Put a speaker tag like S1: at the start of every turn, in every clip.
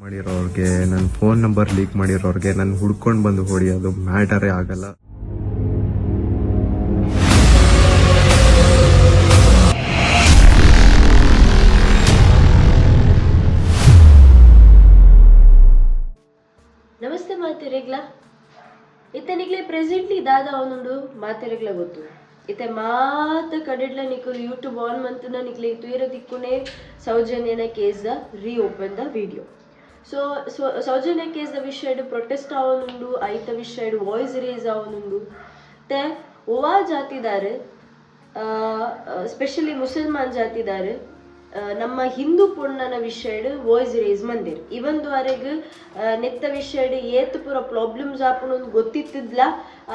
S1: ಮಾಡಿರೋರ್ಗೆ ನನ್ನ phone number leak ಮಾಡಿರೋರ್ಗೆ ನಾನು ಹುಡ್ಕೊಂಡು ಬಂದು ಹೊಡಿಯೋದು ಮ್ಯಾಟರೇ ಆಗಲ್ಲ.
S2: ನಮಸ್ತೆ ಮಾತಿರೆಗ್ಲ ಇತನಿಗ್ಲೆ ಪ್ರೆಸೆಂಟ್ಲಿ ದಾದಾ ಅವನುಂಡು ಮಾತಿರೆಗ್ಲ ಗೊತ್ತು ಇತ್ತೆ ಮಾತ ಕಡೆಡ್ಲ ನಿಕುಲು ಯೂಟ್ಯೂಬ್ ಆನ್ ಮಂತನ ನಿಕ್ಲೆ ತುಯಿರ ದಿಕ್ಕುನೆ ಸೌಜನ್ಯನ ಕೇಸ್ ದ ರೀಓಪನ್ ದ ವಿಡಿಯೋ. ಸೊ ಸೌಜನ್ಯ ಕೇಸ್ ದ ವಿಷಯ ಪ್ರೊಟೆಸ್ಟ್ ಆವನುಂಡು ಐತ ವಿಷಯ ವಾಯ್ಸ್ ರೇಸ್ ಆವನುಂಡು ते ओवा जातीदार स्पेशली मुसलमान जातीदार ನಮ್ಮ ಹಿಂದೂ ಪೊಣ್ಣನ ವಿಷಯಡ್ ವಾಯ್ಸ್ ರೇಸ್ ಮಂದಿರ್ ಇವನ್ವರೆಗೆ ನೆತ್ತ ವಿಷಯಡ್ ಏತ್ ಪೂರ ಪ್ರಾಬ್ಲಮ್ಸ್ ಆಪುನ ಗೊತ್ತಿತ್ತಿದ್ಲ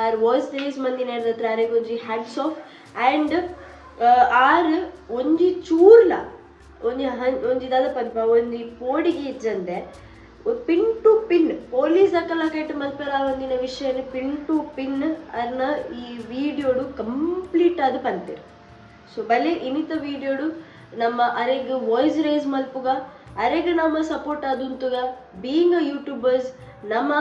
S2: ಆರ್ ವಾಯ್ಸ್ ರೇಸ್ ಮಂದಿನ ಹತ್ರ ಆರೆಗೆ ಒಂಜಿ ಹ್ಯಾಟ್ಸ್ ಆಫ್ ಆ್ಯಂಡ್ ಆರ್ ಒಂಜಿ ಚೂರ್ಲ ಒಂಜಿ ದಾದ ಪನ್ಪ ಒಂಜಿ ಪೋಡಿಗೆ ಇಜ್ಜಂದೆ ಪಿನ್ ಟು ಪಿನ್ ಪೊಲೀಸ್ ಅಕಲ ಕೆಟ್ಟು ಮಲ್ಪರ ಒಂದಿನ ವಿಷಯನ ಪಿನ್ ಟು ಪಿನ್ ಅರ್ನ ಈ ವಿಡಿಯೋಡು ಕಂಪ್ಲೀಟ್ ಆದ ಪಂತಿರ್. ಸೊ ಬಲೆ ಇನಿತ ವಿಡಿಯೋಡು ನಮ್ಮ ಅರೆಗೆ ವಾಯ್ಸ್ ರೇಸ್ ಮಲ್ಪುಗ ಅರೆಗೆ ನಮ್ಮ ಸಪೋರ್ಟ್ ಆದುಂತುಗ ಬೀಯಿಂಗ್ ಅ ಯೂಟ್ಯೂಬರ್ಸ್ ನಮ್ಮ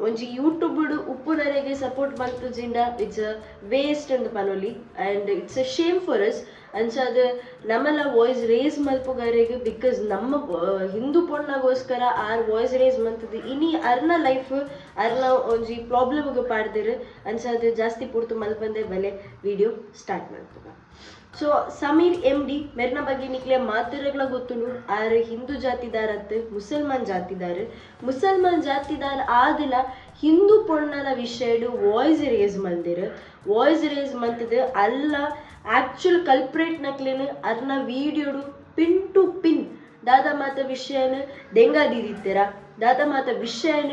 S2: ಒಂಜಿ ಯೂಟ್ಯೂಬ್ಡು ಉಪ್ಪುನರೆಗೆ ಸಪೋರ್ಟ್ ಮಲ್ತುಜಿಂದ ಇಟ್ಸ್ ಅ ವೇಸ್ಟ್ ಅಂದ್ ಪನೊಲಿ and it's a shame for us ಅನ್ಸದ ನಮ್ಮಲ್ಲ ವಾಯ್ಸ್ ರೇಸ್ ಮಲ್ಪುಗರೆಗೆ ಬಿಕಾಸ್ ನಮ್ಮ ಹಿಂದೂ ಪೊಣ್ಣಗೋಸ್ಕರ ಆರ್ ವಾಯ್ಸ್ ರೇಸ್ ಮಂತದ್ದು ಇನಿ ಅರ್ನ ಲೈಫ್ ಅರ್ನ ಒಂಜಿ ಪ್ರಾಬ್ಲಮ್ಗೆ ಪಾಡ್ದಿರು ಅನ್ಸದ ಜಾಸ್ತಿ ಪೂರ್ತು ಮಲ್ಪಂದೆ ಬಲೆ ವಿಡಿಯೋ ಸ್ಟಾರ್ಟ್ ಮಾಡ್ತುಗ. ಸೊ ಸಮೀರ್ MD ಮೆರ್ನ ಬಗ್ಗೆ ನಿಕ್ಲೆ ಮಾತಿರಗಳ ಗೊತ್ತುಂಡು ಆರ್ ಹಿಂದೂ ಜಾತಿದಾರ ಅತ್ತ ಮುಸಲ್ಮಾನ್ ಜಾತಿದಾರ ಆದಿಲ ಹಿಂದೂ ಪೊಣ್ಣನ ವಿಷಯಡು ವಾಯ್ಸ್ ರೇಸ್ ಮಂತದ ಅಲ್ಲ actual culprit ನಕ್ಲೇನು ಅರ್ನ ವಿಡಿಯೋಡು pin to pin ದಾದ ಮಾತ ವಿಷಯನ ದೆಂಗಾದಿದ್ದೀರ ದಾದ ಮಾತ ವಿಷಯನ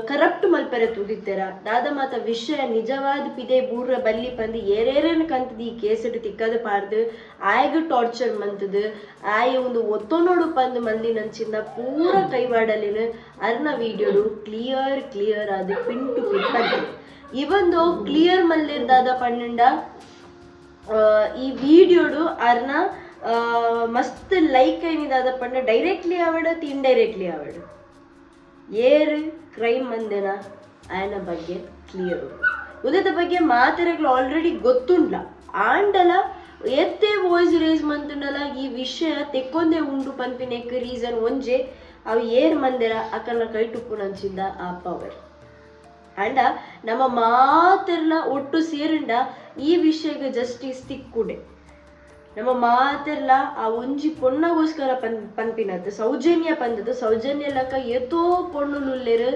S2: ಕರಪ್ಟ್ ಮಲ್ಪರೆ ತೂದಿತ್ತೆರ ದಾದ ಮಾತ ವಿಷಯ ನಿಜವಾದ ಪಿದೆ ಬೂರ್ರ ಬಲ್ಲಿ ಪಂದು ಏರೇರೇನು ಕಂತದ ಈ ಕೇಸಡ್ ತಿಕ್ಕದ ಪಾರ್ದು ಆಯ್ಗ ಟಾರ್ಚರ್ ಮಂತದ ಆಯ ಒಂದು ಒತ್ತೊನೋಡು ಪಂದು ಮಂದಿ ನಂಚಿಂದ ಪೂರ ಕೈವಾಡಲಿನ ಅರ್ನ ವಿಡಿಯೋಡು ಕ್ಲಿಯರ್ ಆದ ಪಿನ್ ಟು ಪಿನ್ ಪಂದು ಇವಂದು ಕ್ಲಿಯರ್ ಮಲ್ಲಿರ್ದಾದ ಪನ್ನಂಡ ಈ ವಿಡಿಯೋಡು ಅರ್ನ ಮಸ್ತ್ ಲೈಕ್ ಏನಿದಾದ ಪಂಡ ಡೈರೆಕ್ಟ್ಲಿ ಆವಡ ಇಂಡೈರೆಕ್ಟ್ಲಿ ಆವಡ ಏರ್ ಕ್ರೈಮ್ ಮಂದೆನ ಆಯನ ಬಗ್ಗೆ ಕ್ಲಿಯರ್ ಉದದ ಬಗ್ಗೆ ಮಾತಿರಗಳು ಆಲ್ರೆಡಿ ಗೊತ್ತುಂಡ್ಲ ಆಂಡಲ ಎತ್ತೇ ವಾಯ್ಸ್ ರೇಸ್ ಮಂತುಂಡಲ ಈ ವಿಷಯ ತೆಕ್ಕೊಂದೇ ಉಂಡು ಪನ್ಪಿನೆಕ್ ರೀಸನ್ ಒಂಜೆ ಅವು ಏರ್ ಮಂದೆರ ಅಕಲ್ನ ಕೈ ಟುಪ್ಪು ನಂಚಿಂದ ಆ ಪವರ್ ಆಂಡ ನಮ್ಮ ಮಾತೆರ್ಲ ಒಟ್ಟು ಸೇರಿಂಡ ಈ ವಿಷಯಕ್ಕೆ ಜಸ್ಟಿಸ್ ತಿಕ್ಕುಡೆ ನಮ್ಮ ಮಾತೆರ್ಲ ಆ ಒಂಜಿ ಪೊಣ್ಣಗೋಸ್ಕರ ಪನ್ಪಿನದ್ದು ಸೌಜನ್ಯ ಪಂದದ್ದು ಸೌಜನ್ಯ ಲಕ್ಕ ಎತ್ತೋ ಪೊಣ್ಣುಲ್ಲೆರು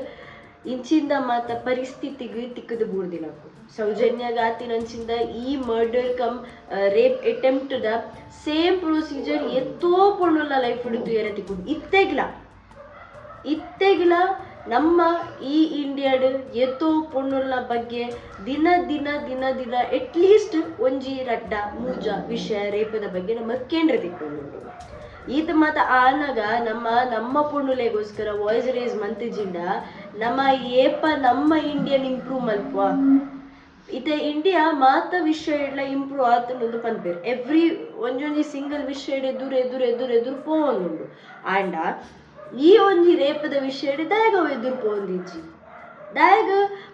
S2: ಇಂಚಿಂದ ಮಾತ ಪರಿಸ್ಥಿತಿಗೆ ತಿಕ್ಕದು ಬೂರ್ದಿನಕು ಸೌಜನ್ಯಗ ಆತಿನಂಚಿಂದ ಈ ಮರ್ಡರ್ ಕಮ್ ರೇಪ್ ಅಟೆಂಪ್ಟ್ ದ ಸೇಮ್ ಪ್ರೊಸೀಜರ್ ಎತ್ತೋ ಪೊಣ್ಣುಲ್ಲ ಲೈಫ್ ಹಿಡಿದು ಏರ ತಿಕ್ಕು ಇತ್ತೆಗ್ಲ ನಮ್ಮ ಈ ಇಂಡಿಯಾಡ್ ಎತ್ತೋ ಪೊಣ್ಣುಲ್ನ ಬಗ್ಗೆ ದಿನ ಎಟ್ಲೀಸ್ಟ್ ಒಂಜಿ ರಡ್ಡ ಮೂಜ ವಿಷಯ ರೇಪದ ಬಗ್ಗೆ ನಮ್ಮ ಕೇಂದ್ರ ತಿಕ್ಕೊಂಡು ಈತ ಮಾತ ಆನಾಗ ನಮ್ಮ ಪೊಣ್ಣುಲೆಗೋಸ್ಕರ ವಾಯ್ಸ್ ರೇಸ್ ಮಂತಿಜಿಂದ ನಮ್ಮ ಇಂಡಿಯನ್ ಇಂಪ್ರೂವ್ ಮಲ್ಪ ಇತ ಇಂಡಿಯಾ ಮಾತ ವಿಷಯ ಎಲ್ಲ ಇಂಪ್ರೂವ್ ಆತನೊಂದು ಪನ್ಪೇರು ಎವ್ರಿ ಒಂಜೊಂಜಿ ಸಿಂಗಲ್ ವಿಷಯ ಎದುರು ಪೋನುಂಡು ಆಂಡ ಈ ಒಂಜಿ ರೇಪದ ವಿಷಯ ದಾಯಗ ಎದುರು ಪೋಂದಿಜ್ಜಿ ದಾಯಗ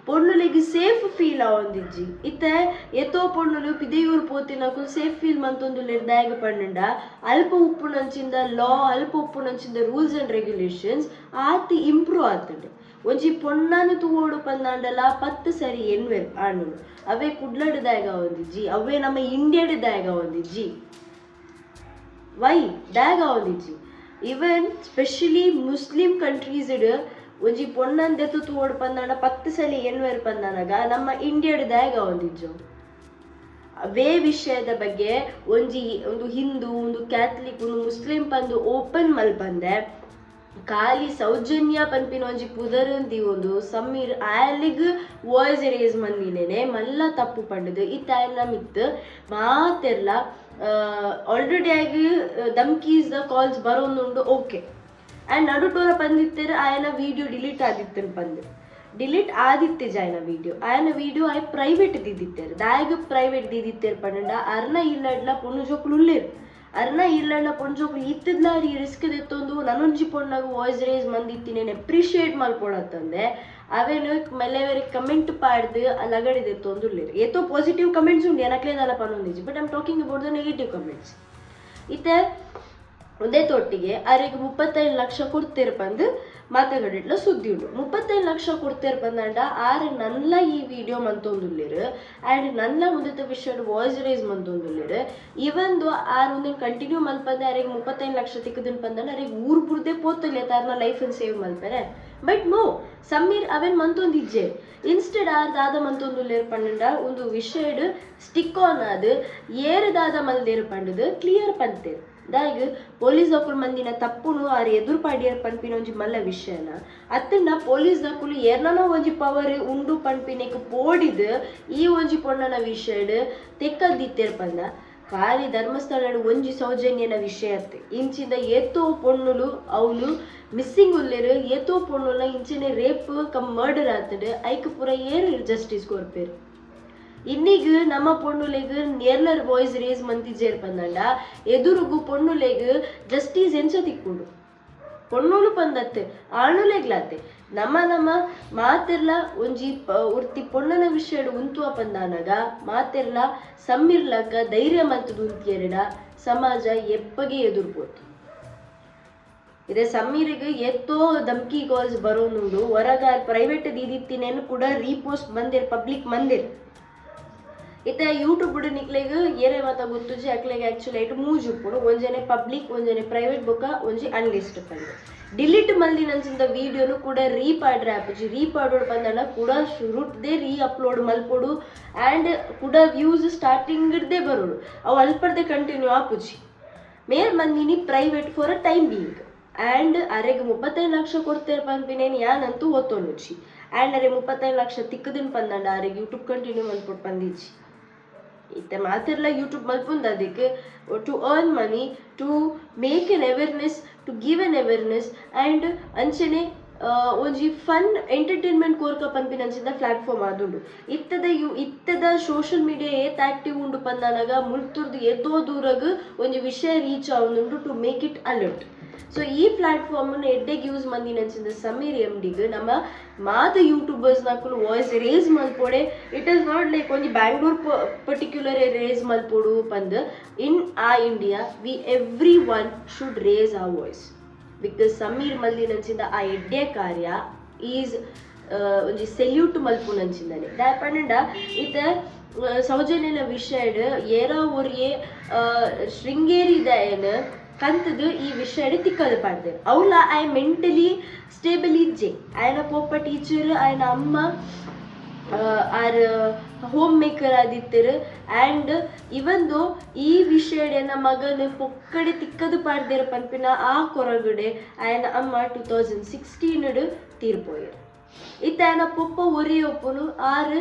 S2: ಪೊಣ್ಣುಲೆಗೆ ಸೇಫ್ ಫೀಲ್ ಆವೊಂದಿಜ್ಜಿ ಇತ್ತೆ ಎತ್ತೋ ಪೊಣ್ಣುಲು ಪಿದೆಯೂರು ಪೋತಿನಕು ಸೇಫ್ ಫೀಲ್ ಮಂತೊಂದುಲ್ಲೆರ್ ದಾಯಗ ಪಣ್ಣಂಡ ಅಲ್ಪ ಉಪ್ಪು ನಂಚಿಂದ ರೂಲ್ಸ್ ಅಂಡ್ ರೆಗ್ಯುಲೇಷನ್ಸ್ ಆತಿ ಇಂಪ್ರೂವ್ ಆತುಂಡು ಒಂಜಿ ಪೊಣ್ಣನು ತೂವೋಡು ಪಂದಾಂಡಲ 10 ಸರಿ ಎನ್ವೆರ್ ಆಣುಡು ಅವೇ ಕುಡ್ಲಡ್ ದಾಯಗ ಒಂದಿಜ್ಜಿ ಅವೇ ನಮ್ಮ ಇಂಡಿಯಾಡ್ ದಾಯಗ ಒಂದಿಜ್ಜಿ ವೈ ದಾಯಗ ಒಂದಿಜ್ಜಿ ಈವನ್ ಸ್ಪೆಷಲಿ ಮುಸ್ಲಿಂ ಕಂಟ್ರೀಸ್ ಒಂಜಿ ಪೊಣ್ಣನ್ ದೆತ್ತು ತೂವೋಡು ಪಂದಾಂಡ 10 ಸಲಿ ಎನ್ವೆರ್ ಪಂದಾನಾಗ ನಮ್ಮ ಇಂಡಿಯಾಡ್ ದಾಯಗ ಒಂದಿಜ್ಜು ಅವೇ ವಿಷಯದ ಬಗ್ಗೆ ಒಂದು ಹಿಂದೂ ಒಂದು ಕ್ಯಾಥಲಿಕ್ ಒಂದು ಮುಸ್ಲಿಂ ಪಂದು ಓಪನ್ ಮಲ್ಪಂದೆ ಖಾಲಿ ಸೌಜನ್ಯ ಪನ್ಪಿನ ಒಂಜಿ ಪುದರಂದಿ ಒಂದು ಸಮೀರ್ ಆಯಲಿಗ್ ವಾಯ್ಸ್ ರೇಸ್ ಮಂದಿನೇನೆ ಮಲ್ಲ ತಪ್ಪು ಪಂಡದು ಇತ್ತಾಯನ ಮಿತ್ ಮಾತೆರ್ಲ ಆಲ್ರೆಡಿ ಆಗಿ ಧಮ್ಕೀಸ್ ದ ಕಾಲ್ಸ್ ಬರೋನುಂಡು ಓಕೆ ಆ್ಯಂಡ್ ನಡುಟೋರ ಪಂದಿತ್ತರ ಆಯನ ವಿಡಿಯೋ ಡಿಲೀಟ್ ಆದಿತ್ತನ್ ಪಂದು ಡಿಲೀಟ್ ಆದಿತ್ತೆ ಜಾಯ್ನ ವಿಡಿಯೋ ಆಯನ ವಿಡಿಯೋ ಆಯ್ ಪ್ರೈವೇಟ್ ದಿದ್ದಿತ್ತೇರು ದಾಯಗ ಪ್ರೈವೇಟ್ ದಿದ್ದಿತ್ತೇರು ಪಂಡ ಅರ್ನ ಇಲ್ಲಡ್ಲ ಪೊಣ್ಣು ಜೋಕುಲು ಉಳ್ಳೇರು ಅರ್ನ ಇಲ್ಲಡ್ಲ ಪೊಣ್ಣು ಜೋಕುಲು ಇತ್ತಿದ್ಲಾರಿ ರಿಸ್ಕ್ ದೆತ್ತೊಂದು ನನೊಂಜಿ ಪೊಣ್ಣಾಗ ವಾಯ್ಸ್ ರೇಸ್ ಮಂದಿತ್ತಿನೇನು ಅಪ್ರಿಷಿಯೇಟ್ ಮಲ್ಪೊಡತ್ತಂದೆ ಅವೇನು ಮೆಲೆವರಿಗೆ ಕಮೆಂಟ್ ಪಾಡ್ದು ಲಗಡಿದೆ ತೊಂದುರ್ಲೇರು ಏತೋ ಪಾಸಿಟಿವ್ ಕಮೆಂಟ್ಸ್ ಉಂಡು ಏನಕ್ಲೇದಲ್ಲ ಪನ್ನೊಂದಿಜಿ but I'm talking about the negative comments ಇತ್ತೆ ಒಂದೇ ತೊಟ್ಟಿಗೆ ಅವರಿಗೆ 35 ಲಕ್ಷ ಕೊಡ್ತೀರ ಬಂದು ಮಾತಾಡಿಟ್ಲ ಸುದ್ದಿ ಉಂಟು 35 ಲಕ್ಷ ಕೊಡ್ತೀರ ಬಂದಂಡ ಆರು ನನ್ನ ಈ ವಿಡಿಯೋ ಮಂತೊಂದುಲ್ಲೇರು ಆ್ಯಂಡ್ ನನ್ನ ಮುಂದೆ ವಿಷಯ ವಾಯ್ಸ್ ರೇಸ್ ಮಂತೊಂದುಲ್ಲೇರು ಇವಂದು ಆರು ಒಂದಿನ ಕಂಟಿನ್ಯೂ ಮಲ್ಪಂದೆ ಅವರಿಗೆ 35 ಲಕ್ಷ ತಿಕ್ಕದನ್ ಬಂದಂಡ ಅವರಿಗೆ ಊರು ಬುರ್ದೇ ಪೋತಲ್ಲ ತಾರನ ಲೈಫನ್ನು ಸೇವ್ ಮಲ್ಪರೆ ಬಟ್ ನೋ ಸಮೀರ್ ಅವೇನ್ ಮಂತೊಂದಿಜ್ಜೆ ಇನ್ಸ್ಟೆಡ್ ಆರ್ ದಾದ ಮಂತೊಂದುಲ್ಲೇರು ಪಂಡ ಒಂದು ವಿಷಯ ಸ್ಟಿಕ್ ಆನ್ ಅದು ಏರು ದಾದ ಮಲ್ದೇರು ಪಂಡದು ಕ್ಲಿಯರ್ ಪಂತೇರು ದಾಯಿಗೆ ಪೊಲೀಸ್ ದಾಕುಲು ಮಂದಿನ ತಪ್ಪುನು ಆರು ಎದುರು ಪಾಡಿಯರ್ ಪನ್ಪಿನ ಒಂಜಿ ಮಲ್ಲ ವಿಷಯನ ಅತ್ತನ್ನ ಪೊಲೀಸ್ ದಾಕುಲು ಏರ್ನನೋ ಒಂಜಿ ಪವರ್ ಉಂಡು ಪನ್ಪಿನೆಕ್ ಪೋಡಿದು ಈ ಒಂಜಿ ಪೊಣ್ಣನ ವಿಷಯ ತೆಕ್ಕದಿತ್ತೇರ್ ಪಂದ ಖಾಲಿ ಧರ್ಮಸ್ಥಳ ಒಂಜಿ ಸೌಜನ್ಯನ ವಿಷಯ ಅತ್ತೆ ಇಂಚಿಂದ ಏತೋ ಪೊಣ್ಣುಲು ಅವಳು ಮಿಸ್ಸಿಂಗ್ ಉಲ್ಲೇರು ಏತೋ ಪೊಣ್ಣುಲ ಇಂಚಿನ ರೇಪ್ ಕಮ್ ಮರ್ಡರ್ ಆತಡು ಐಕ್ ಪೂರ ಏರು ಜಸ್ಟಿಸ್ ಕೊರ್ಪೇರು ಇನ್ನೀಗ ನಮ್ಮ ಪೊಣ್ಣುಲೆಗ್ ನೇರ್ಲರ್ ವಾಯ್ಸ್ ರೇಸ್ ಮಂತಿಜೇರ್ ಪಂದಂಡ ಎದುರುಗು ಪೊಣ್ಣುಲೆಗ್ ಜಸ್ಟಿಸ್ ಎಂಚ ತಿಕ್ಕುಡು ಪೊಣ್ಣುಲು ಪಂದತ್ತೆ ಆಣುಲೆಗ್ಲಾತೆ ನಮ್ಮ ಮಾತೆರ್ಲ ಒಂಜಿ ಉರ್ತಿ ಪೊಣ್ಣನ ವಿಷಯ ಉಂತುವ ಪಂದಾನಗ ಮಾತೆರ್ಲ ಸಮ್ಮಿರ್ಲಕ ಧೈರ್ಯ ಮಂತದು ಉಂತಿಯರಡ ಸಮಾಜ ಎಪ್ಪಗೆ ಎದುರ್ಬೋದು ಇದೇ ಸಮೀರಿಗೆ ಎತ್ತೋ ಧಮ್ಕಿ ಕಾಲ್ಸ್ ಬರೋನುಂಡು ಹೊರಗ ಪ್ರೈವೇಟ್ ದೀದಿತ್ತಿನೇನು ಕೂಡ ರೀಪೋಸ್ಟ್ ಬಂದಿರ್ ಪಬ್ಲಿಕ್ ಮಂದಿರ್ ಇತ್ತೆ ಯೂಟ್ಯೂಬ್ ಬಿಡು ನಿಕ್ಲೆಗ್ ಏನೇ ಮಾತ ಗೊತ್ತುಜಿ ಅಕ್ಲೆಗ್ ಆಕ್ಚುಲಿ ಐಟು ಮೂಜ್ ಉಪ್ಪುಡು ಒಂಜನೆ ಪಬ್ಲಿಕ್ ಒಂಜನೆ ಪ್ರೈವೇಟ್ ಬೊಕ್ಕ ಒಂಜಿ ಅನ್ಲಿಸ್ಟ್ ಪಂಡು ಡಿಲೀಟ್ ಮಲ್ದಿ ನಂಚಿಂದ ವಿಡಿಯೋನು ಕೂಡ ರೀಪಾಡ್ರೆ ಆಪುಜಿ ರೀಪಾಡೋಡು ಬಂದಣ ಕೂಡ ಶುರುಟ್ದೇ ರೀ ಅಪ್ಲೋಡ್ ಮಲ್ಪೊಡು ಆ್ಯಂಡ್ ಕೂಡ ವ್ಯೂಸ್ ಸ್ಟಾರ್ಟಿಂಗ್ದೇ ಬರೋಡು ಅವು ಅಲ್ಪರ್ದೆ ಕಂಟಿನ್ಯೂ ಆಪುಜಿ ಮೇಲ್ ಮಂದಿನಿ private for a time being and ಅರೆಗೆ 35 ಲಕ್ಷ ಕೊಡ್ತೇರ್ ಪನ್ಪಿನೇನು ಯಾನಂತೂ ಓದ್ತೊಂಡುಜಿ ಆ್ಯಂಡ್ ಅರೆ 35 ಲಕ್ಷ ತಿಕ್ಕದಿನ್ ಪಂದಂಡ ಅರೆಗೆ ಯೂಟ್ಯೂಬ್ ಕಂಟಿನ್ಯೂ ಮಲ್ಪೊಟ್ಟು ಬಂದಿಜಿ ಇತ್ತೆ ಮಾತೆರ್ಲ ಯೂಟ್ಯೂಬ್ ಮಲ್ಪುಂದ ಅದಕ್ಕೆ to earn money to make an awareness to give an awareness and ಅಂಚನೆ ಒಂಜಿ ಫನ್ ಎಂಟರ್ಟೈನ್ಮೆಂಟ್ ಕೋರ್ಕ ಪನ್ಪಿನ ಅಂಚಿಂದ ಪ್ಲಾಟ್ಫಾರ್ಮ್ ಆದುಂಡು ಇತ್ತದ ಸೋಷಿಯಲ್ ಮೀಡಿಯಾ ಏತ್ ಆಕ್ಟಿವ್ ಉಂಡು ಪಂದನಾಗ ಮುಲ್ತುರ್ದು ಎದ್ದೋ ದೂರಗ್ ಒಂಜಿ ವಿಷಯ reach ಆವುಂದುಂಡು to make it alert so ಈ ಪ್ಲಾಟ್ಫಾರ್ಮನ್ನು ಎಡ್ಡೆಗೆ ಯೂಸ್ ಮಂದಿ ನಂಚಿಂದ ಸಮೀರ್ ಎಮ್ಡಿಗೆ ನಮ್ಮ ಮಾತ ಯೂಟ್ಯೂಬರ್ಸ್ ನಾಕುಲು ವಾಯ್ಸ್ ರೇಸ್ ಮಲ್ಪೊಡೆ ಇಟ್ ಇಸ್ ನಾಟ್ ಲೈಕ್ ಒಂಜಿ ಬ್ಯಾಂಗ್ಳೂರ್ ಪರ್ಟಿಕ್ಯುಲರ್ ರೇಸ್ ಮಲ್ಪೊಡು ಪಂದ್ in a India we every one should raise a voice because Sameer ಮಲ್ದಿ ನಂಚಿಂದ ಆ ಎಡ್ಡೆ ಕಾರ್ಯ ಈಸ್ ಒಂಜಿ ಸೆಲ್ಯೂಟ್ ಮಲ್ಪು ನಂಚಿಂದನೆ ದಾಯ್ ಪಂಡ ಇತ್ತ ಸೌಜನ್ಯನ ವಿಷಯ ಏರ ಊರಿಗೆ ಶೃಂಗೇರಿ ದಯನ್ ಕಂತದು ಈ ವಿಷಯ ತಿಕ್ಕದು ಪಾಡ್ದೇರು ಅವಳ ಆಯ್ ಮೆಂಟಲಿ ಸ್ಟೇಬಲ್ ಇಜ್ಜೆ ಆಯ್ನ ಪೊಪ್ಪ ಟೀಚರ್ ಆಯ್ನ ಅಮ್ಮ ಆರ್ ಹೋಮ್ ಮೇಕರ್ ಆದಿತ್ತರು ಆ್ಯಂಡ್ ಇವಂದು ಈ ವಿಷಯನ ಮಗನ ಪೊಕ್ಕಡೆ ತಿಕ್ಕದು ಪಾಡ್ದೇರು ಪನ್ಪಿನ ಆ ಕೊರಗಡೆ ಆಯ್ನ ಅಮ್ಮ 2016 ತೀರ್ಪೋಯರು ಇತ್ತ ಆಯ್ನ ಪೊಪ್ಪ ಒರಿಯೊಪ್ಪನು ಆರು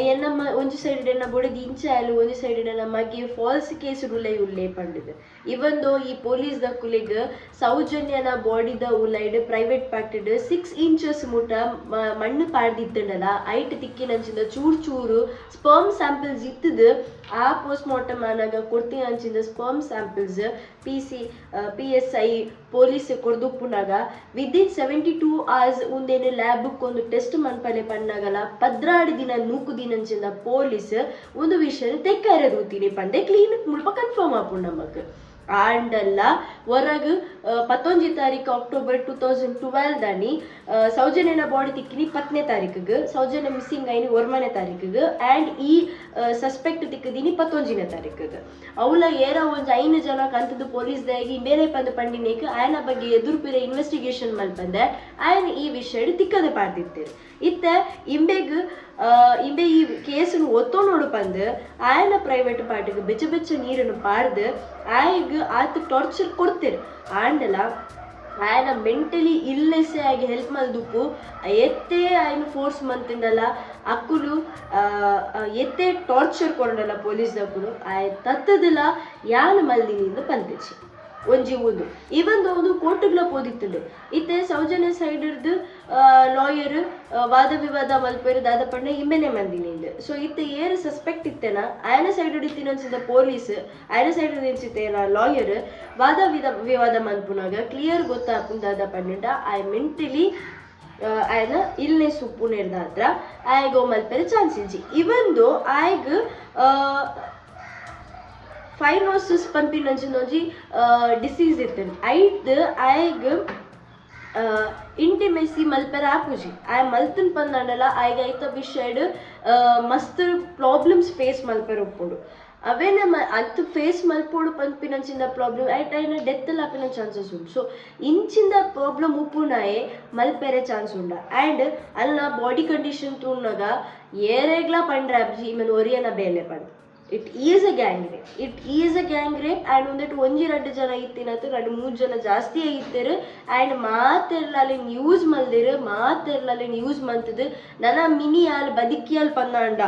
S2: ಎನ್ನಮ್ಮ ಒಂಜಿ ಸೈಡ್ ಎನ್ನ ಬೊಡದಿ ಇಂಚಾಯಲು ಒಂಜಿ ಸೈಡ್ ಎನ್ನ ಮಗೆ ಫಾಲ್ಸ್ ಕೇಸ್ ಉಲ್ಲೇ ಪಂಡಿದೆ ಇವಂದು ಈ police the ಕುಲಿಗ್ ಸೌಜನ್ಯನ ಬಾಡಿದ ಉಲೈಡ್ private parted 6 inches ಮುಟ ಮಣ್ಣು ಪಾಡ್ದಿತ್ತಂಡಲ ಐಟ್ ತಿಕ್ಕಿನಂಚಿಂದ ಚೂರು ಸ್ಪರ್ಮ್ ಸ್ಯಾಂಪಲ್ಸ್ ಇತ್ತದು ಆ ಪೋಸ್ಟ್ ಮಾರ್ಟಮ್ ಆನಾಗ ಕೊಡ್ತೀನಿ ಅಂಚಿಂದ ಸ್ಪರ್ಮ್ ಸ್ಯಾಂಪಲ್ಸ್ PSI ಪೊಲೀಸ್ ಕೊಡ್ದುಪ್ಪುನಾಗ ವಿದಿನ್ 72 hours ಒಂದೇನು ಲ್ಯಾಬ್ಗೆ ಒಂದು ಟೆಸ್ಟ್ ಮನ್ಪಲೆ ಪಣ್ಣಾಗಲ್ಲ 16 ದಿನ ನೂಕು ದಿನಂಚಿಂದ ಪೊಲೀಸ್ ಒಂದು ವಿಷಯ ತೆಕ್ಕಾರೆ ರೂತೀನಿ ಪಂದೆ ಕ್ಲೀನ್ ಮುಲ್ಪ ಕನ್ಫರ್ಮ್ ಆಪುಂಡು ನಮಕ್ ಆಂಡಲ್ಲ ಹೊರಗೆ 11 ತಾರೀಕು ಅಕ್ಟೋಬರ್ 2012 ದಾನಿ ಸೌಜನ್ಯನ ಬಾಡಿ ತಿಕ್ಕಿನಿ 10ನೇ ತಾರೀಕಿಗೆ ಸೌಜನ್ಯ ಮಿಸ್ಸಿಂಗ್ ಐನಿ 1ನೇ ತಾರೀಕಿಗೆ ಆ್ಯಂಡ್ ಈ ಸಸ್ಪೆಕ್ಟ್ ತಿಕ್ಕದೀನಿ 11ನೇ ತಾರೀಕಿಗೆ ಅವಳ ಏರ ಒಂದು 5 ಜನ ಕಂತದ್ದು ಪೊಲೀಸ್ದಾಗಿ ಬೇರೆ ಪಂಡಿನೇಕ ಆಯನ ಬಗ್ಗೆ ಎದುರುಪಿರ ಇನ್ವೆಸ್ಟಿಗೇಷನ್ ಮಲ್ಪಂದೆ ಆಯನ ಈ ವಿಷಯ ತಿಕ್ಕದ ಪಾಡ್ದಿತ್ತೇರು ಇತ್ತ ಇಂಬೆ ಈ ಕೇಸನ್ನು ಒತ್ತೋನೋಡು ಪಂದು ಆಯನ ಪ್ರೈವೇಟ್ ಪಾರ್ಟಿಗೆ ಬೆಚ್ಚ ನೀರನ್ನು ಪಾಡ್ದು ಆಯ್ಗೆ ಆತ ಟಾರ್ಚರ್ ಕೊಡ್ತೇರು ಆಂಡಲ ಆಯನ ಮೆಂಟಲಿ ಇಲ್ಲೆಸ್ ಆಗಿ ಹೆಲ್ಪ್ ಮಲ್ದುಪ್ಪು ಎತ್ತೇ ಆಯ್ನ ಫೋರ್ಸ್ ಮಂತಿಂದಲ್ಲ ಅಕ್ಕುಲು ಎತ್ತೇ ಟಾರ್ಚರ್ ಕೊಡಲ್ಲ ಪೊಲೀಸ್ ದಕ್ಕುಲು ಆಯ್ ತತ್ತದಲ್ಲ ಯಾನು ಮಲ್ದಿನಿಂದ ಪಂತಿಚ್ಚಿ ಒಂಜಿ ಒಂದು ಇವನ್ ಒಂದು ಕೋರ್ಟ್ಗಳ ಪೋದಿತ್ತುಂಡು ಇತ್ತೆ ಸೌಜನ್ಯ ಸೈಡ್ ಇರ್ದು ಲಾಯರ್ ವಾದ ವಿವಾದ ಮಲ್ಪೇರು ದಾದ ಪಂಡ ಇಮ್ಮೆನೆ ಮಂದಿನಿಂದ ಸೊ ಇತ್ತೆ ಏರು ಸಸ್ಪೆಕ್ಟ್ ಇತ್ತೇನ ಆಯನ ಸೈಡ್ ಇಡಿತಿನ ಪೊಲೀಸ್ ಆಯನ ಸೈಡ್ ಇಡಿಸಿತ್ತೇನ ಲಾಯರ್ ವಾದ ವಿವಾದ ಮಲ್ಪುನಾಗ ಕ್ಲಿಯರ್ ಗೊತ್ತಾಪುಂಡು ದಾದ ಪಂಡ ಐ ಮೆಂಟಲಿ ఆయన ఇల్నెస్ ఉప్పునేరు దాత్ర ఆయగ మల్పేరు ఛాన్స్ ఇచ్చి ఇవందు ఆయగ ಫೈನೋಸಿಸ್ ಪಂಪಿನಂಚಿನೊಂಜಿ ಡಿಸೀಸ್ ಇತ್ತೇನೆ ಐಟ್ ಆಯ್ಗ ಇಂಟಿಮೆಸಿ ಮಲ್ಪೆರ ಆಪುಜಿ ಆಯ್ ಮಲ್ತನ್ ಪಂದಾಂಡಲ ಆಯ್ಗ ಐತ ವಿಷಯಡ್ ಮಸ್ತ್ ಪ್ರಾಬ್ಲಮ್ಸ್ ಫೇಸ್ ಮಲ್ಪೆರ ಉಪ್ಪುಂಡು ಅವೇನ ಅದು ಫೇಸ್ ಮಲ್ಪೋಡು ಪಂಪಿನಂಚಿಂದ ಪ್ರಾಬ್ಲಮ್ ಐಟ್ ಐನ ಡೆತ್ ಆಪಿನ ಚಾನ್ಸಸ್ ಉಂಟು ಸೊ ಇಂಚಿಂದ ಪ್ರಾಬ್ಲಮ್ ಉಪ್ಪುನಾಯೆ ಮಲ್ಪೆರೆ ಚಾನ್ಸ್ ಉಂಡ ಆ್ಯಂಡ್ ಅಲ್ಲ ಬಾಡಿ ಕಂಡೀಷನ್ ತೂನಾಗ ಏರೆಗ್ಲ ಪಂಡ್ರಾಬ್ಜಿ ಇಮನ್ ಒರಿಯನ ಬೇಲೆ ಪಂಡ್ it is a gang rape and ಒಂದಿಟ್ಟು ಒಂಜಿ 2 ಜನ ಇತ್ತಿನತ್ತು 2-3 ಜನ ಜಾಸ್ತಿ ಇತ್ತರು ಆ್ಯಂಡ್ ಮಾತೆರ್ಲಲ್ಲಿ ನ್ಯೂಸ್ ಮಂತದು ನನ್ನ ಮಿನಿ ಆಲ್ ಬದುಕಿಯಲ್ ಪಂದಾಂಡ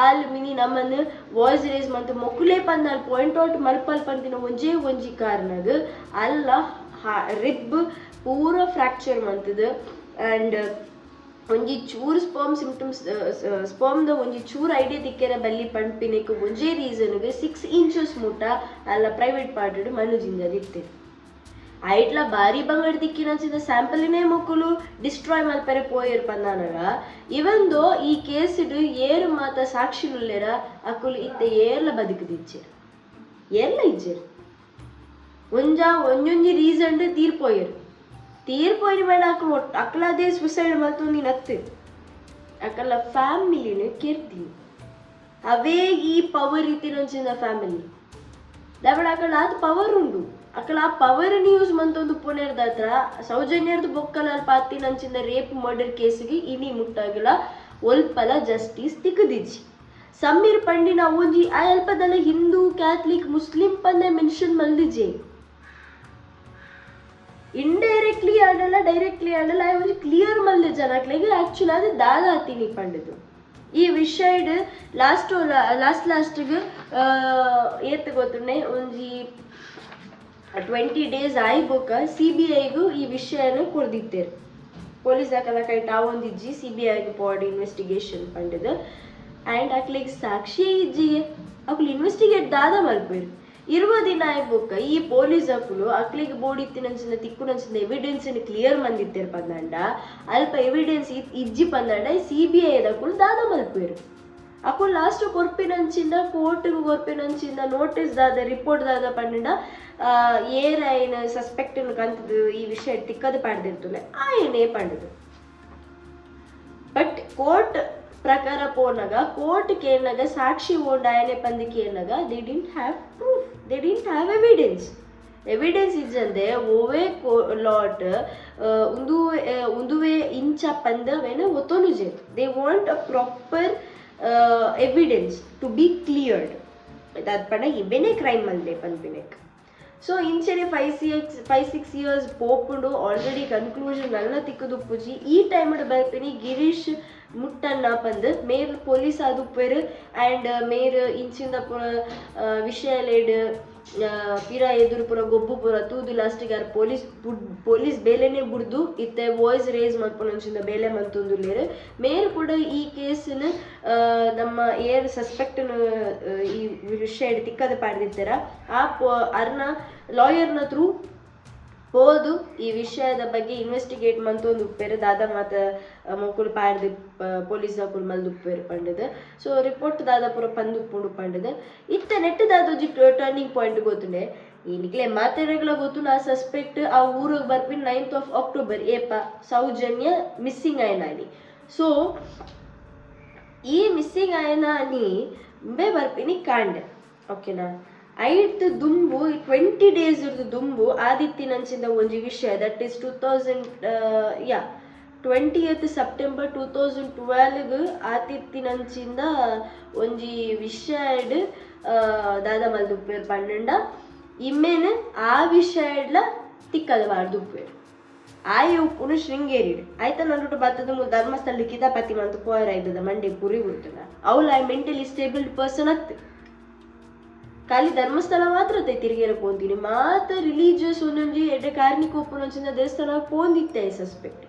S2: ಆಲ್ ಮಿನಿ ನಮ್ಮನ್ನು ವಾಯ್ಸ್ ರೇಸ್ ಮಂತ್ ಮೊಕ್ಕುಲೇ ಪಂದಾಲ್ ಪಾಯಿಂಟ್ ಔಟ್ ಮಲ್ಪಲ್ ಪಂದಿನ ಒಂಜಿ ಕಾರಣಗ ಅಲ್ಲ ರಿಬ್ ಪೂರ ಫ್ರ್ಯಾಕ್ಚರ್ ಮಂತದು ಆ್ಯಂಡ್ ಒಂಜಿ ಚೂರು ಸ್ಪರ್ಮ್ದ ಒಂಜಿ ಚೂರು ಐಡಿಯಾ ತಿಕ್ಕೆರ ಬಲ್ಲಿ ಪಂಪಿನಕ್ಕೆ ಒಂಜೇ ರೀಸನ್ಗೆ 6 ಇಂಚಸ್ ಮುಟ್ಟ ಅಲ್ಲ ಪ್ರೈವೇಟ್ ಪಾರ್ಟ್ ಮಣ್ಣುಜಿಂದ ಇತ್ತೇನೆ ಐಟ್ಲ ಬಾರಿ ಬಂಗಡ್ ದಿಕ್ಕಿನ ಸ್ಯಾಂಪಲಿನೇ ಮಕ್ಕಳು ಡಿಸ್ಟ್ರಾಯ್ ಮಲ್ಪರೆ ಪೋಯರ್ ಪಂದಾನಗ ಇವಂದು ಈ ಕೇಸ್ ಏರು ಮಾತ ಸಾಕ್ಷಿಲುಲ್ಲೆರ ಅಕ್ಕುಲು ಇತ್ತೆ ಏರ್ಲ ಬದುಕದಿಚ್ಚೇರು ಏರ್ಲ ಇಜ್ಜೇರು ಒಂಜೊಂಜಿ ರೀಸನ್ ತೀರ್ಪೋಯ್ರು ಬೇಡ ಅಕ್ಕಳದೇ ಸುಸೈಡ್ ಮಲ್ತೊಂದು ನತ್ತು ಅಕ್ಕಳ ಫ್ಯಾಮಿಲಿನ ಕೇರ್ತೀನಿ ಅವೇ ಈ ಪವರ್ ಇತ್ತಿನೊಂಚಿನ ಫ್ಯಾಮಿಲಿ ದಾಬಡ ಅಕ್ಕಳ ಅದು ಪವರ್ ಉಂಡು ಅಕ್ಕಳ ಆ ಪವರ್ని ಯೂಸ್ ಮಂತೊಂದು ಪುಣೆರ್ದಾತ್ರ ಸೌಜನ್ಯರ್ದು ಬೊಕ್ಕಲ ಪಾತಿನಂಚಿನ ರೇಪ್ ಮರ್ಡರ್ ಕೇಸಿಗೆ ಇನಿ ಮುಟ್ಟಾಗಲ ಒಲ್ಪಲ ಜಸ್ಟಿಸ್ ತಿಕ್ಕದಿಜ್ಜಿ ಸಮೀರ್ ಪಂಡಿನ ಒಂಜಿ ಆ ಅಲ್ಪದಲ್ಲ ಹಿಂದೂ ಕ್ಯಾಥಲಿಕ್ ಮುಸ್ಲಿಂ ಪಂದೆ ಮೆನ್ಷನ್ ಮಲ್ದಿಜೆ ಇಂಡೈರೆಕ್ಟ್ಲಿ ಡೈರೆಕ್ಟ್ಲಿ ಆಡಲ್ಲ ಒಂಜಿ ಕ್ಲಿಯರ್ ಮಲ್ದೆ ಜನಕ್ಲೆಗೆ ಆ್ಯಕ್ಚುಲಿ ಅದು ದಾದ ಹತ್ತೀನಿ ಪಂಡದು ಈ ವಿಷಯಡ್ ಲಾಸ್ಟ್ಗೆ ಏತ್ ಗೊತ್ತುಂಡೆ ಒಂಜಿ 20 days ಆಯ್ಬೋಕ CBIಗೂ ಈ ವಿಷಯನ ಕೊಡ್ದಿತ್ತೇರು ಪೊಲೀಸ್ ದಾಖಲ ಕೈಟ್ ಒಂದಿಜ್ಜಿ CBIಗೂ ಪಾಡ್ ಇನ್ವೆಸ್ಟಿಗೇಷನ್ ಪಂಡದು ಆ್ಯಂಡ್ ಅಕ್ಲಿಗೆ ಸಾಕ್ಷಿ ಇಜ್ಜಿಗೆ ಅಕ್ಲು ಇನ್ವೆಸ್ಟಿಗೇಟ್ ದಾದ ಮಲ್ಪೇರು 20 ದಿನ ಆಯ್ಬೋಕ ಈ ಪೊಲೀಸ್ ಅಕ್ಕಳು ಅಕ್ಲಿಗೆ ಬೋಡಿತ್ತಿನಂಚಿನ ತಿಕ್ಕುನಂಚಿನ ಎವಿಡೆನ್ಸ್ ಕ್ಲಿಯರ್ ಮಂದಿತ್ತೇರು ಪಂದಾಂಡ ಅಲ್ಪ ಎವಿಡೆನ್ಸ್ ಇಜ್ಜಿ ಪಂದಾಂಡ CBI ಅಕ್ಕಳು ದಾದ ಮಲ್ಪೇರು ಅಕ್ಕಳು ಲಾಸ್ಟ್ ಕೋರ್ಟ್ಗೆ ಕೊರ್ಪಿನಂಚಿಂದ ನೋಟಿಸ್ ದಾದ ರಿಪೋರ್ಟ್ ದಾದ ಪಂಡ ಏನ ಸಸ್ಪೆಕ್ಟ್ ಕಂತದು ಈ ವಿಷಯ ತಿಕ್ಕದು ಪಾಡ್ದಿರ್ತಲೆ ಆಯನೇ ಪಂಡದು ಬಟ್ ಕೋರ್ಟ್ ಪ್ರಕಾರ ಪೋನಾಗ ಕೋರ್ಟ್ ಕೇಳಿನಾಗ ಸಾಕ್ಷಿ ಓಂಡ ಆಯನೆ ಪಂದಿಕೆ ಏನಾಗ they didn't have proof they didn't have evidence ಇಜ್ಜಂದೆ ಓವೇ ಲಾಟ್ ಉಂದುವೆ ಇಂಚ ಪಂದವೇನ ಒತ್ತೊನುಜೆ they want a proper evidence to be cleared ಅದು ಪಂಡ ಇವೆನೇ ಕ್ರೈಮ್ ಮಲ್ದೆ ಪಂಪಿನೆಕ್ ಸೊ ಇಂಚೆನೆ 5-6 years ಪೋಪುಂಡು ಆಲ್ರೆಡಿ ಕನ್ಕ್ಲೂಷನ್ ಎಲ್ಲ ತಿಕ್ಕದುಪ್ಪುಜಿ ಈ ಟೈಮ್ ಬರ್ತೀನಿ ಗಿರೀಶ್ ಮುಟ್ಟನ್ನ ಪಂದು ಮೇರ್ ಪೊಲೀಸ್ ಆದುಪ್ಪೇರು ಆ್ಯಂಡ್ ಮೇರ್ ಇಂಚಿಂದ ಪುರ ವಿಷಯ ಲೇಡ್ ಪಿರ ಎದುರು ಪುರ ಗೊಬ್ಬು ಪುರ ತೂದು ಲಾಸ್ಟಿಗೆ ಯಾರು ಪೊಲೀಸ್ ಬೇಲೆನೇ ಬಿಡ್ದು ಇತ್ತೆ ವಾಯ್ಸ್ ರೇಸ್ ಮಾಡ್ಕೊಂಡಂಚಿಂದ ಬೇಲೆ ಮಂತೊಂದುಲ್ಲೇರು ಮೇರ್ ಕೂಡ ಈ ಕೇಸಿನ ನಮ್ಮ ಏರ್ ಸಸ್ಪೆಕ್ಟ್ ಈ ವಿಷಯ ತಿಕ್ಕದ ಪಾಡ್ದಿರ್ತಾರ ಅರ್ನ ಲಾಯರ್ನ ಥ್ರೂ ಹೋದು ಈ ವಿಷಯದ ಬಗ್ಗೆ ಇನ್ವೆಸ್ಟಿಗೇಟ್ ಮಂತೊಂದು ಉಪ್ಪೇರು ದಾದ ಮಾತ ಮೊಕ್ಕಳು ಪಾಡ್ದು ಪೊಲೀಸ್ ಹಾಕೊಂಡು ಮಲ್ದು ಉಪ್ಪೇರು ಪಂಡದು ಸೊ ರಿಪೋರ್ಟ್ ದಾದ ಪೂರ ಪಂದು ಉಪ್ಪುಂಡು ಪಂಡದು ಇತ್ತ ನೆಟ್ ದಾದ ಟರ್ನಿಂಗ್ ಪಾಯಿಂಟ್ ಗೊತ್ತುಂಡೆ ಈನಿಕ್ಲೆ ಮಾತಾಡಗಳ ಗೊತ್ತು ನಾ ಸಸ್ಪೆಕ್ಟ್ ಆ ಊರಿಗೆ ಬರ್ಪಿನ 9th of October ಏಪ ಸೌಜನ್ಯ ಮಿಸ್ಸಿಂಗ್ ಆಯ್ನಾನಿ ಸೊ ಈ ಮಿಸ್ಸಿಂಗ್ ಆಯ್ನಾನಿ ಬರ್ಪಿನಿ ಕಾಂಡೆ ಓಕೆನಾ ಐಟ್ ದುಂಬು 20 days ಇರ್ದು ದುಂಬು ಆದಿತ್ತಿನಂಚಿಂದ ಒಂಜಿ ವಿಷಯ ದಟ್ ಈಸ್ 20th September 2012 ಆದಿತ್ತಿನಂಚಿಂದ ಒಂಜಿ ವಿಷಯಡ್ ದಾದ ಮಲ್ದುಪ್ಪೇರು ಪಂಡ ಇಮ್ಮೇನು ಆ ವಿಷಯಡ್ಲ ತಿಕ್ಕದ ಬಾರ್ದುಪ್ಪೇರು ಆಯೆ ಉಪ್ಪುನು ಶೃಂಗೇರಿಡ್ ಆಯ್ತಾ ನನ್ನೊಟ್ಟು ಬತ್ತದ ಧರ್ಮಸ್ಥಳ ಕಿತಾಪತಿ ಮಂತು ಪೋಯರ್ ಆಯ್ತದ ಮಂಡೆ ಪುರಿ ಬಿಡ್ತದ ಅವಳು ಐ ಮೆಂಟಲಿ ಸ್ಟೇಬಲ್ಡ್ ಪರ್ಸನ್ ಹತ್ತು ಖಾಲಿ ಧರ್ಮಸ್ಥಳ ಮಾತ್ರ ತಿರುಗೇರ ಪೋಂತೀನಿ ಮಾತ ರಿಲೀಜಿಯಸ್ ಒಂದೊಂಜಿ ಎಡ್ಡೆ ಕಾರ್ಣಿಕ ಒಪ್ಪುನೊಂಚಿನ ದೇವಸ್ಥಾನ ಪೋಂದಿತ್ತೆ ಸಸ್ಪೆಕ್ಟ್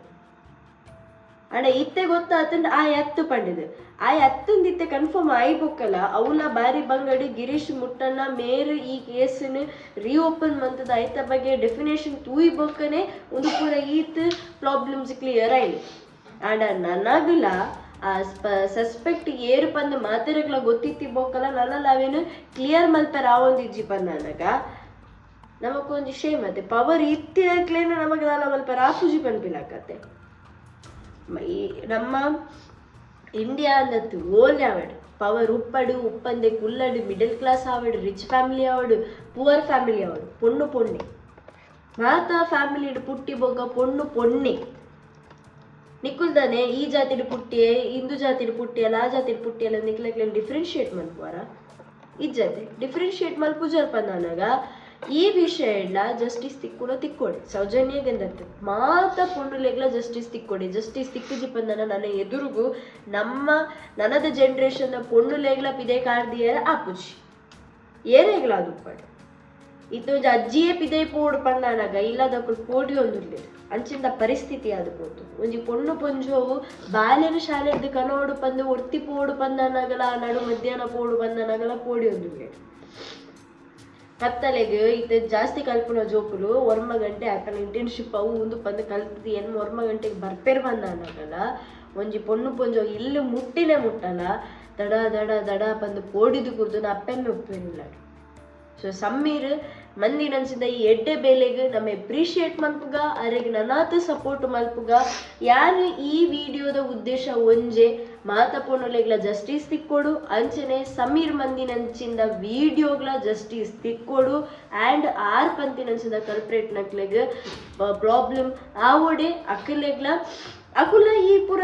S2: ಅಣ್ಣ ಇತ್ತೆ ಗೊತ್ತಾತಂಡ್ ಆ ಎತ್ತು ಪಂಡಿದೆ ಆ ಎತ್ತಂದಿತ್ತೆ ಕನ್ಫರ್ಮ್ ಆಯ್ಬೊಕ್ಕಲ್ಲ ಅವಳ ಬಾರಿ ಬಂಗಡಿ ಗಿರೀಶ್ ಮುಟ್ಟಣ್ಣ ಮೇರ್ ಈ ಕೇಸನ್ನು ರೀಓಪನ್ ಮಂತದ ಆಯ್ತ ಬಗ್ಗೆ ಡೆಫಿನೇಷನ್ ತೂಯಿಬೊಕ್ಕನೆ ಒಂದು ಪೂರ ಈತ್ ಪ್ರಾಬ್ಲಮ್ಸ್ ಕ್ಲಿಯರ್ ಆಯ್ಲಿ ಆಂಡ ನನಗಲ ಆ ಸಸ್ಪೆಕ್ಟ್ ಏರು ಪಂದು ಮಾತಿರಗ್ಲ ಗೊತ್ತಿತ್ತಿಬೋಕ್ಕಲ್ಲ ನನ್ನಲ್ಲಿ ಅವೇನು ಕ್ಲಿಯರ್ ಮಲ್ಪರ ಆವೊಂದಿಜ್ಜಿ ಪಂದನಗ ನಮಗೊಂದು ಶೇಮತೆ ಪವರ್ ಇತ್ತಿನಕ್ಲೇನು ನಮಗೆ ನಾಲ ಮಲ್ಪರ ಆಪುಜಿ ಪನ್ಪಿಲಾಕತ್ತೆ ನಮ್ಮ ಇಂಡಿಯಾ ಅಂದತ್ತು ಓಲ್ ಆವಡು ಪವರ್ ಉಪ್ಪಡು ಉಪ್ಪಂದೆ ಕುಲ್ಲಡು ಮಿಡಲ್ ಕ್ಲಾಸ್ ಆವಡು ರಿಚ್ ಫ್ಯಾಮಿಲಿ ಆವಡು ಪುವರ್ ಫ್ಯಾಮಿಲಿ ಆವಡು ಪೊಣ್ಣು ಪೊಣ್ಣೆ ಮಾತ ಫ್ಯಾಮಿಲಿ ಪುಟ್ಟಿ ಬೊಗ್ಗ ಪೊಣ್ಣು ಪೊಣ್ಣೆ ನಿಕ್ಕುಲ್ದಾನೆ ಈ ಜಾತಿಡ್ ಪುಟ್ಟಿಯೇ ಹಿಂದೂ ಜಾತಿಡ್ ಪುಟ್ಟಿಯಲ್ಲ ಆ ಜಾತಿಡ್ ಪುಟ್ಟಿಯಲ್ಲ ನಿಕ್ಲಕ್ಲೆ ಡಿಫ್ರೆನ್ಶಿಯೇಟ್ ಮಲ್ಪುವಾರ ಇಜ್ಜತೆ ಡಿಫ್ರೆನ್ಶಿಯೇಟ್ ಮಲ್ಪುಜಲ್ಪ ನನಗ ಈ ವಿಷಯ ಎಲ್ಲ ಜಸ್ಟಿಸ್ ತಿಕ್ಕೊಡೆ ಸೌಜನ್ಯಗೆಂದತ್ತು ಮಾತ ಪುಂಡುಲೆಗ್ಲ ಜಸ್ಟಿಸ್ ತಿಕ್ಕುಜಿ ಪಂದನ ನನ್ನ ಎದುರುಗು ನನ್ನದ ಜನರೇಷನ್ ಪೊಣ್ಣುಲೆಗ್ಲ ಪಿದೆ ಕಾರ್ದಿಯರ ಆಪುಜಿ ಏರೆಗ್ಲ ಅದು ಪಡೆ ಇತ್ತೊಂದು ಅಜ್ಜಿಯೇ ಪಿದೆ ಪೋಡು ಪಂದನಗ ಇಲ್ಲದಕ್ಕೂ ಪೋಡಿ ಒಂದುರ್ಲಿ ಅಂಚಿಂದ ಪರಿಸ್ಥಿತಿ ಅದು ಪೋತು ಒಂಜಿ ಪೊಣ್ಣು ಪೊಂಜೋವು ಬಾಲ್ಯನ ಶಾಲೆದ್ದು ಕನೋಡು ಪಂದು ಒರ್ತಿ ಪೋಡು ಪಂದನಗಲ ನಡು ಮಧ್ಯಾಹ್ನ ಪೋಡು ಪಂದನಗಲ ಪೋಡಿ ಒಂದುರ್ಲಿ ಕತ್ತಲೆಗೆ ಇದು ಜಾಸ್ತಿ ಕಲ್ಪನ ಜೋಕುಲು 1 ಗಂಟೆ ಅಕ್ಕನ ಇಂಟರ್ನ್ಶಿಪ್ ಅವು ಒಂದು ಪಂದು ಕಲ್ಪದಿ ಏನು 1 ಗಂಟೆಗೆ ಬರ್ಪೇರ್ ಬಂದಾನಗಲ ಒಂಜಿ ಪೊಣ್ಣು ಪೊಂಜೋ ಇಲ್ಲಿ ಮುಟ್ಟಿನೇ ಮುಟ್ಟಲ್ಲ ದಡ ದಡ ದಡ ಪಂದು ಪೋಡಿದು ಕುರ್ದು ನಾ ಅಪ್ಪೆಮ್ಮೆ ಉಪ್ಪೇನಿಲ್ಲ ಸೊ ಸಮೀರ್ ಮಂದಿ ನನ್ಸಿಂದ ಈ ಎಡ್ಡೆ ಬೇಲೆಗೆ ನಮ್ಮ ಎಪ್ರಿಷಿಯೇಟ್ ಮಲ್ಪುಗ ಅರೆಗೆ ನನಾತ ಸಪೋರ್ಟ್ ಮಲ್ಪುಗ ಯಾರು ಈ ವಿಡಿಯೋದ ಉದ್ದೇಶ ಒಂಜೆ ಮಾತಪೊಣ್ಣುಲೆಗ್ಲ ಜಸ್ಟಿಸ್ ತಿಕ್ಕೊಡು ಅಂಚನೆ ಸಮೀರ್ ಮಂದಿ ನಂಚಿಂದ ವಿಡಿಯೋಗ್ಲ justice ತಿಕ್ಕೊಡು and R ಪಂತಿ ನಂಚಿಂದ culprit ನಕ್ಲೆಗ್ problem ಆವೊಡೆ ಅಕ್ಕಲೆಗ್ಲ ಅಕುಲ ಈ ಪುರ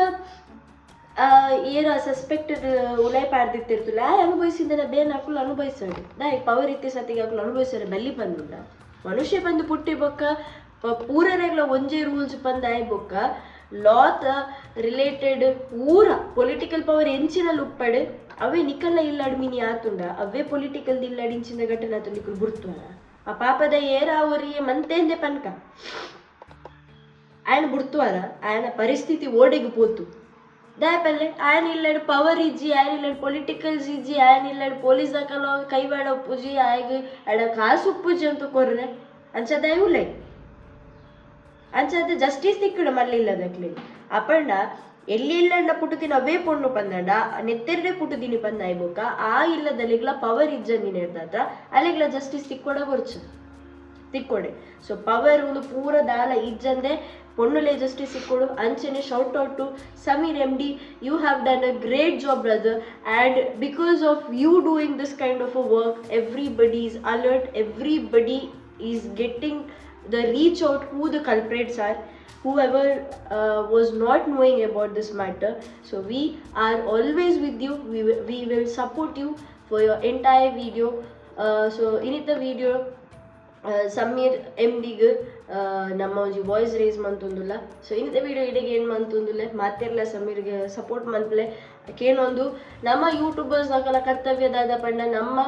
S2: ಏರ ಸಸ್ಪೆಕ್ಟೆಡ್ ಉಲಾಯ್ ಪಾಡ್ದಿತ್ತಿರ್ತಲ್ಲ ಅನುಭವಿಸಿದ ಬೇರೆ ಅಕುಲು ಅನುಭವಿಸಾడు ದಾಯ್ ಪವರ್ ಇತ್ತೆ ಸತಿಗೆ ಅಕುಲು ಅನುಭವಿಸಾರೆ ಬಲ್ಲಿ ಬಂದುಂಡ ಮನುಷ್ಯ ಬಂದು ಪುಟ್ಟಿ ಬೊಕ್ಕ ಪೂರರೆಗ್ಲ ಒಂಜೇ ರೂಲ್ಸ್ ಬಂದು ಆಯ್ ಬೊಕ್ಕ ಲಾತ್ ರಿಲೇಟೆಡ್ ಪೂರ ಪೊಲಿಟಿಕಲ್ ಪವರ್ ಎಂಚಿನಲ್ಲಿ ಉಪ್ಪಡು ಅವೇ ನಿಕಲ್ಲ ಇಲ್ಲಾಡು ಮೀನಿ ಆತುಂಡ ಅವೇ ಪೊಲಿಟಿಕಲ್ ಇಲ್ಲಾಡಿಂಚಿನ ಘಟನೆ ಆತು ನಿಕುಲು ಬುಡ್ತುವರ ಆ ಪಾಪದ ಏರ ಅವರಿಗೆ ಮಂತೇಂದೆ ಪನ್ಕ ఆయన ಬುಡ್ತುವರ ఆయన ಪರಿಸ್ಥಿತಿ ಓಡೆಗೆ ಪೋತು దాపల్లె ఆయన ఇల్లాడు పవర్ ఇజ్జి ఆయన ఇల్లాడు పొలిటికల్స్ ఇజ్జి ఆయన ఇల్లాడు పోలీస్ దాకాలో కైవాడ ఉಪ್ಪುಜಿ ಆಯ್ಗೆ ಅಡ ಕಾಸು ಉಪ್ಪುಜಿ ಅಂತ ಕೊರ್ರೆ ಅಂಚದ ಇವ್ಲೆ ಅಂಚದ ಜಸ್ಟಿಸ್ ತಿಕ್ಕಡ ಮಲ್ಲಿ ಇಲ್ಲದಕ್ಲಿ ಅಪ್ಪಂಡ ಎಲ್ಲಿ ಇಲ್ಲಂಡ ಪುಟ್ಟುದಿನ ಅವೇ ಪೊಣ್ಣು ಪಂದಂಡ ನೆತ್ತೆರಡೆ ಪುಟ್ಟುದಿನಿ ಪಂದ ಆಯ್ಬೋಕ ಆ ಇಲ್ಲದಲ್ಲಿಗ್ಲ ಪವರ್ ಇಜ್ಜಂದಿನ ಇರ್ತಾತ ಅಲ್ಲಿಗ್ಲ ಜಸ್ಟಿಸ್ ತಿಕ್ಕೊಡ ಬರ್ಚು ತಿಕ್ಕೊಡೆ ಸೊ ಪವರ್ ಒಂದು ಪೂರ ದಾಲ ಇಜ್ಜಂದೆ ಪೊಣ್ಣುಲೆ ಜಸ್ಟಿಸ್ ಸಿಕ್ಕೊಡು ಅಂಚನೆ shout out to Sameer MD you have done a great job brother and because of you doing this kind of a work everybody is alert, everybody is getting the reach out who the culprits are, whoever was not knowing about this matter. So we are always with you, we will support you for your entire video. So in the video Sameer MDಗೆ ನಮ್ಮ ಒಂಜಿ voice raise ಮಂತೊಂದುಲ್ಲ so ಇಂಥ video ಇಡೆಗೆ ಏನು ಮಂತೊಂದುಲ್ಲ ಮಾತೆರ್ಲ ಸಮೀರ್ಗೆ support ಮಲ್ಪಲೆ ಕೇನೊಂದು ನಮ್ಮ ಯೂಟ್ಯೂಬರ್ಸ್ ಆಗಲ್ಲ ಕರ್ತವ್ಯದಾದ ಪಂಡ ನಮ್ಮ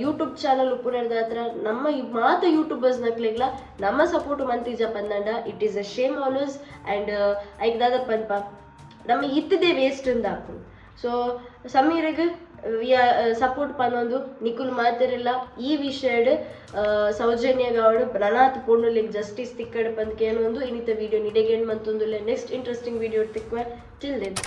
S2: ಯೂಟ್ಯೂಬ್ ಚಾನಲ್ ಉಪ್ಪುನರ್ದ ಹತ್ರ ನಮ್ಮ ಮಾತ ಯೂಟ್ಯೂಬರ್ಸ್ ನಕ್ಲೆಗ್ಲ ನಮ್ಮ ಸಪೋರ್ಟ್ ಮಂತಿಜ ಪಂದಂಡ it is a shame always and ಐಕ್ದಾದ ಪನ್ಪ ನಮ್ಮ ಇತ್ತಿದೆ ವೇಸ್ಟ್ ಅಂತ ಹಾಕು ಸೊ ಸಮೀರಿಗೆ ಸಪೋರ್ಟ್ ಪನ್ನೊಂದು ನಿಕುಲ್ ಮಾತಿರಲ್ಲ ಈ ವಿಷಯಡ್ ಸೌಜನ್ಯ ಗೌಡ ನನಾತ್ ಪೊಣ್ಣುಲಿಗೆ ಜಸ್ಟಿಸ್ ತಿಕ್ಕಡ ಪಂದ್ ಕೇನೊಂದು ಇನ್ನಿತ ವಿಡಿಯೋ ನಿಡೆಗೇಣ್ ಮಂತೊಂದುಲ್ಲೆ ನೆಕ್ಸ್ಟ್ ಇಂಟ್ರೆಸ್ಟಿಂಗ್ ವಿಡಿಯೋ ತಿಕ್ಕುವೆ ಟಿಲ್ ದೆನ್